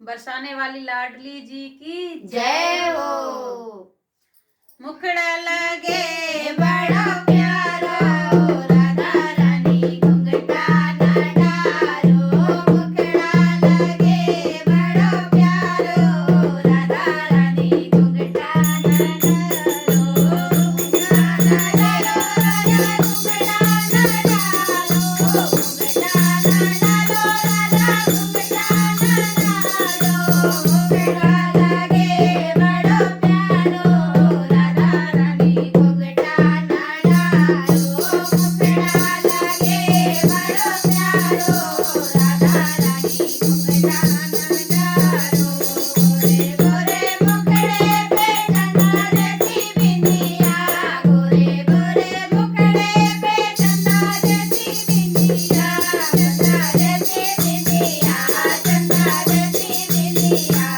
बरसाने वाली लाडली जी की जय हो। मुखड़ा लगे बड़ा प्यारा राधा रानी घुंघटा ना डालो, मुखड़ा लगे बड़ा प्यारो राधा रानी घुंघटा ना डालो, घुंघटा ना डालो राधा घुंघटा ना डालो, घुंघटा ना डालो राधा घुंघटा ना डालो, मुखड़ा लगे बड़ा प्यारो राधा रानी घुंघटा ना डालो, मुखड़ा लगे बड़ा प्यारो राधा रानी घुंघटा ना डालो, गोरे गोरे मुखड़े पे चंदा जैसी बिंदिया, गोरे गोरे मुखड़े पे चंदा जैसी बिंदिया, चंदा जैसी बिंदिया, चंदा जैसी बिंदिया,